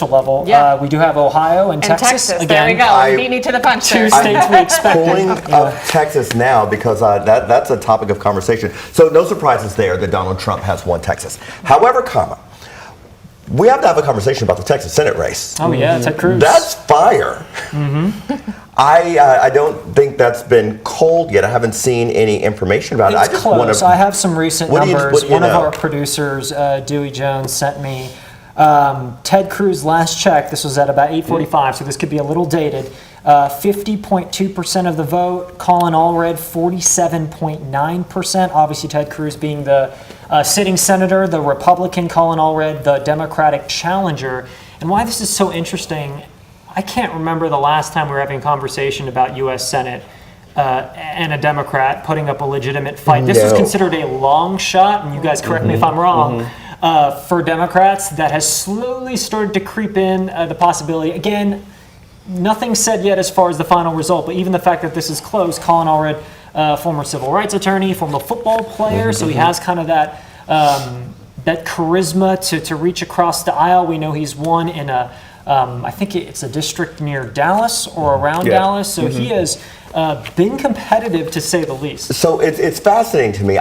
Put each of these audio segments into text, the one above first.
level. Yeah. We do have Ohio and Texas. Again, there we go. Beat me to the punch there. Two states we expected. Pulling up Texas now because that's a topic of conversation. So no surprises there that Donald Trump has won Texas. However, we have to have a conversation about the Texas Senate race. Oh yeah, Ted Cruz. That's fire. Mm-hmm. I don't think that's been cold yet. I haven't seen any information about it. It's I just close. I have some recent numbers. One of our producers, Dewey Jones, sent me Ted Cruz last check. This was at about 8:45, so this could be a little dated. 50.2% of the vote. Colin Allred, 47.9%. Obviously, Ted Cruz being the sitting senator, the Republican Colin Allred, the Democratic challenger. And why this is so interesting, I can't remember the last time we were having a conversation about U.S. Senate and a Democrat putting up a legitimate fight. This is considered a long shot, and you guys correct me if I'm wrong, for Democrats that has slowly started to creep in the possibility. Again, nothing said yet as far as the final result, but even the fact that this is close, Colin Allred, former civil rights attorney, former football player, so he has kind of that that charisma to reach across the aisle. We know he's won in I think it's a district near Dallas or around Dallas, so he has been competitive to say the least. So it's fascinating to me.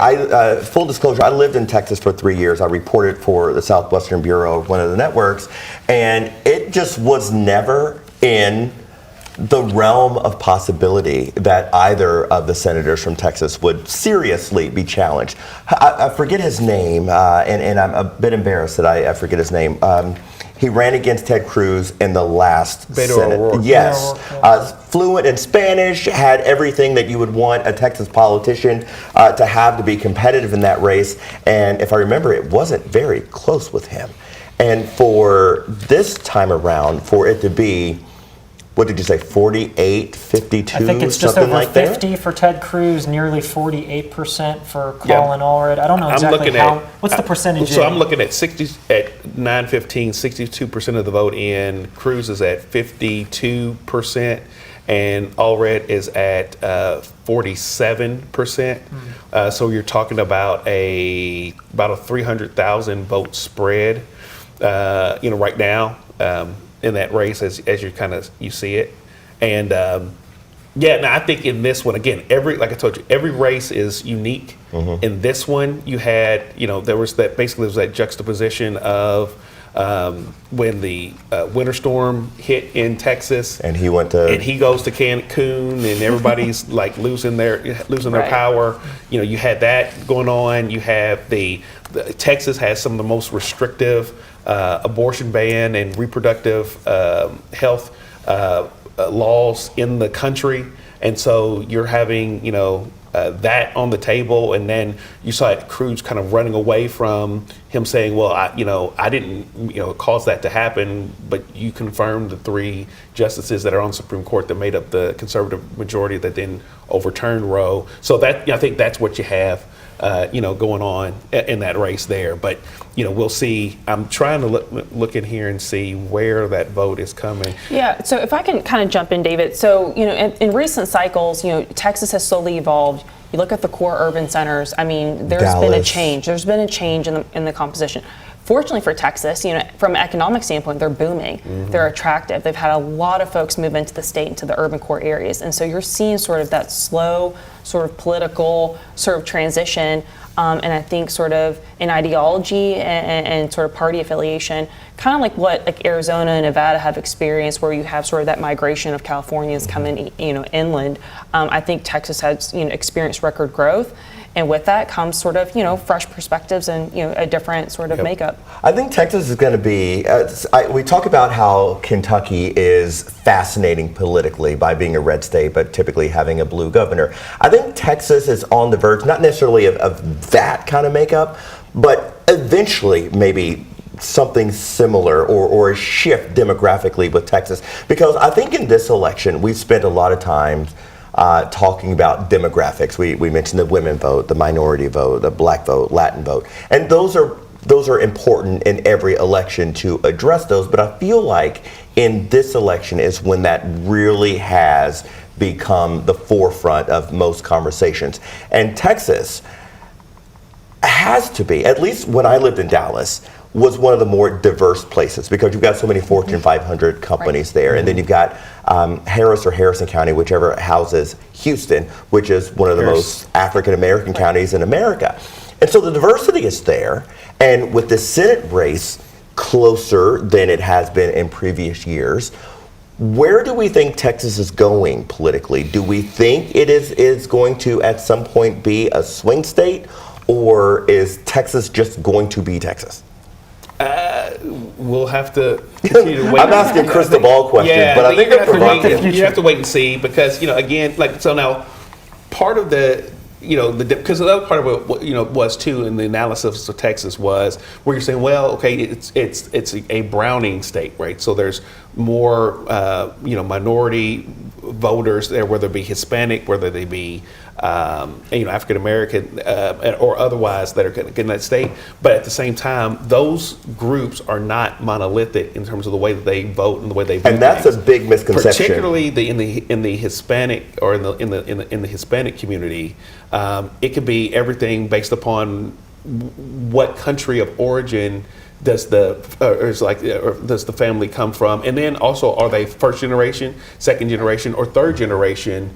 Full disclosure, I lived in Texas for 3 years. I reported for the Southwestern Bureau of one of the networks, and it just was never in the realm of possibility that either of the senators from Texas would seriously be challenged. I forget his name, and I'm a bit embarrassed that I forget his name. He ran against Ted Cruz in the last Senate. O'Rourke. Yes. Fluent in Spanish, had everything that you would want a Texas politician to have to be competitive in that race. And if I remember, it wasn't very close with him. And for this time around, for it to be, what did you say, 48, 52, I think it's just something over like that? 50 for Ted Cruz, nearly 48% for Colin Allred. I don't know exactly what's the percentage? So I'm looking at 9:15, 62% of the vote in. Cruz is at 52%, and Allred is at 47%. So you're talking about a 300,000 vote spread. Right now. In that race as you see it. And now I think in this one, again, like I told you, every race is unique. In this one, you had, there was that juxtaposition of when the winter storm hit in Texas, and he goes to Cancun, and everybody's like losing their power. You had that going on. You have the Texas has some of the most restrictive abortion ban and reproductive health laws in the country, and so you're having that on the table, and then you saw Cruz kind of running away from him, saying, "Well, I didn't cause that to happen," but you confirmed the 3 justices that are on the Supreme Court that made up the conservative majority that then overturned Roe. So that I think that's what you have. Going on in that race there. But, we'll see. I'm trying to look in here and see where that vote is coming. Yeah, so if I can kind of jump in, David. So, in recent cycles, Texas has slowly evolved. You look at the core urban centers. I mean, there's been a change. There's been a change in the composition. Fortunately for Texas, from an economic standpoint, they're booming. They're attractive. They've had a lot of folks move into the state, into the urban core areas. And so you're seeing sort of that slow sort of political sort of transition. And I think sort of in ideology and sort of party affiliation, kind of like what Arizona and Nevada have experienced, where you have sort of that migration of Californians coming, inland. I think Texas has, experienced record growth. And with that comes sort of, fresh perspectives and, a different sort of makeup. I think Texas is going to be, we talk about how Kentucky is fascinating politically by being a red state, but typically having a blue governor. I think Texas is on the verge, not necessarily of that kind of makeup, but eventually maybe something similar or a shift demographically with Texas. Because I think in this election, we've spent a lot of time talking about demographics. We mentioned the women vote, the minority vote, the black vote, Latin vote, and those are important in every election to address those. But I feel like in this election is when that really has become the forefront of most conversations. And Texas has to be, at least when I lived in Dallas, was one of the more diverse places because you've got so many Fortune 500 companies there. And then you've got Harris or Harrison County, whichever houses Houston, which is one of the most African American counties in America. And so the diversity is there. And with the Senate race closer than it has been in previous years, where do we think Texas is going politically? Do we think it is going to at some point be a swing state, or is Texas just going to be Texas? We'll have to continue to wait. I'm asking crystal ball questions, but I think they're provocative. You have to wait and see because, again, so now part of the, because the other part of it, was too in the analysis of Texas was where you're saying, well, okay, it's a Browning state, right? So there's more, minority voters there, whether it be Hispanic, whether they be, African American or otherwise that are in that state. But at the same time, those groups are not monolithic in terms of the way that they vote and the way they vote. And that's a big misconception. Particularly in the Hispanic or in the Hispanic community, it could be everything based upon what country of origin does the family come from, and then also are they first generation, second generation, or third generation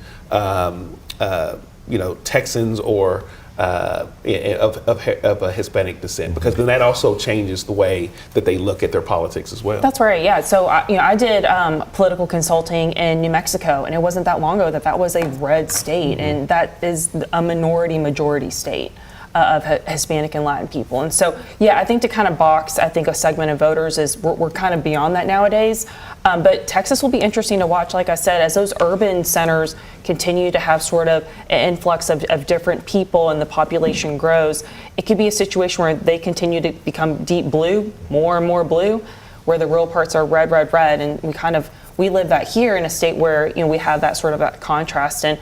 Texans or of a Hispanic descent, because then that also changes the way that they look at their politics as well. That's right. Yeah. So I did political consulting in New Mexico, and it wasn't that long ago that was a red state, and that is a majority state of Hispanic and Latin people. And so, yeah, I think to kind of box, I think a segment of voters is we're kind of beyond that nowadays. But Texas will be interesting to watch, like I said, as those urban centers continue to have sort of an influx of different people and the population grows. It could be a situation where they continue to become deep blue, more and more blue, where the rural parts are red, and we live that here in a state where we have that sort of that contrast, and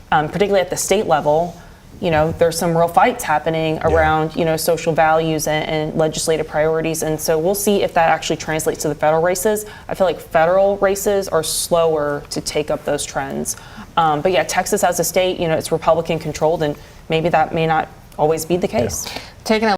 particularly at the state level. There's some real fights happening around, social values and legislative priorities. And so we'll see if that actually translates to the federal races. I feel like federal races are slower to take up those trends. But yeah, Texas as a state, it's Republican controlled, and maybe that may not always be the case. Taking a